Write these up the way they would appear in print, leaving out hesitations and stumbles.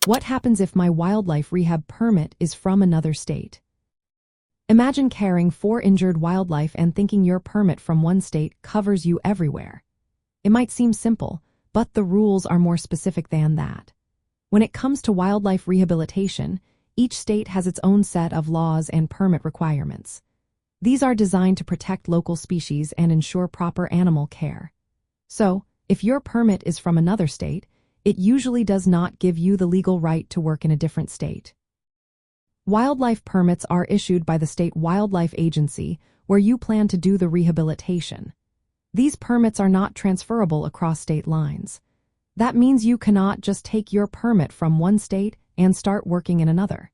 What happens if my wildlife rehab permit is from another state? Imagine caring for injured wildlife and thinking your permit from one state covers you everywhere. It might seem simple, but the rules are more specific than that. When it comes to wildlife rehabilitation, each state has its own set of laws and permit requirements. These are designed to protect local species and ensure proper animal care. So, if your permit is from another state, it usually does not give you the legal right to work in a different state. Wildlife permits are issued by the state wildlife agency where you plan to do the rehabilitation. These permits are not transferable across state lines. That means you cannot just take your permit from one state and start working in another.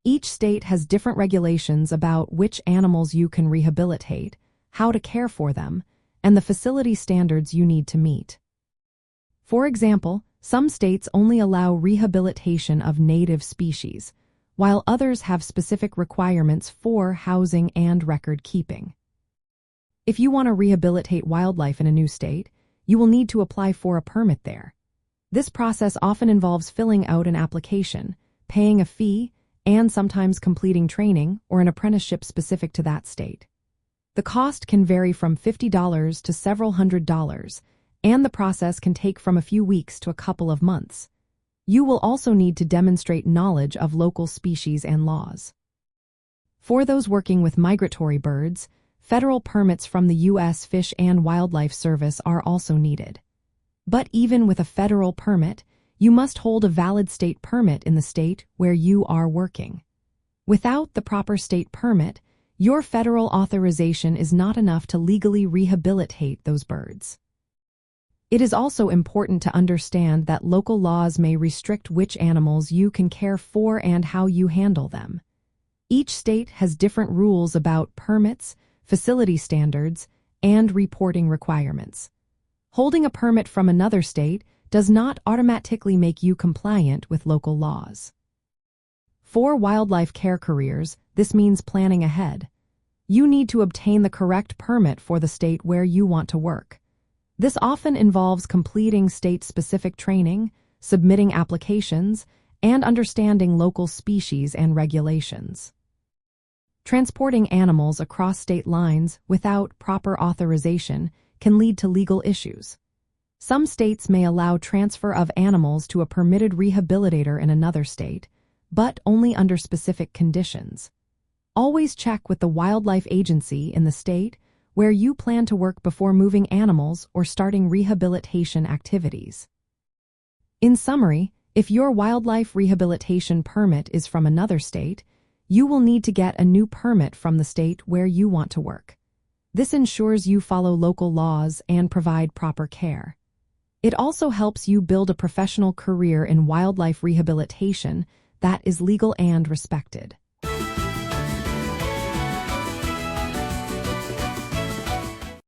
Each state has different regulations about which animals you can rehabilitate, how to care for them, and the facility standards you need to meet. For example, some states only allow rehabilitation of native species, while others have specific requirements for housing and record keeping. If you want to rehabilitate wildlife in a new state, you will need to apply for a permit there. This process often involves filling out an application, paying a fee, and sometimes completing training or an apprenticeship specific to that state. The cost can vary from $50 to several $100s, and the process can take from a few weeks to a couple of months. You will also need to demonstrate knowledge of local species and laws. For those working with migratory birds, federal permits from the U.S. Fish and Wildlife Service are also needed. But even with a federal permit, you must hold a valid state permit in the state where you are working. Without the proper state permit, your federal authorization is not enough to legally rehabilitate those birds. It is also important to understand that local laws may restrict which animals you can care for and how you handle them. Each state has different rules about permits, facility standards, and reporting requirements. Holding a permit from another state does not automatically make you compliant with local laws. For wildlife care careers, this means planning ahead. You need to obtain the correct permit for the state where you want to work. This often involves completing state-specific training, submitting applications, and understanding local species and regulations. Transporting animals across state lines without proper authorization can lead to legal issues. Some states may allow transfer of animals to a permitted rehabilitator in another state, but only under specific conditions. Always check with the wildlife agency in the state where you plan to work before moving animals or starting rehabilitation activities. In summary, if your wildlife rehabilitation permit is from another state, you will need to get a new permit from the state where you want to work. This ensures you follow local laws and provide proper care. It also helps you build a professional career in wildlife rehabilitation that is legal and respected.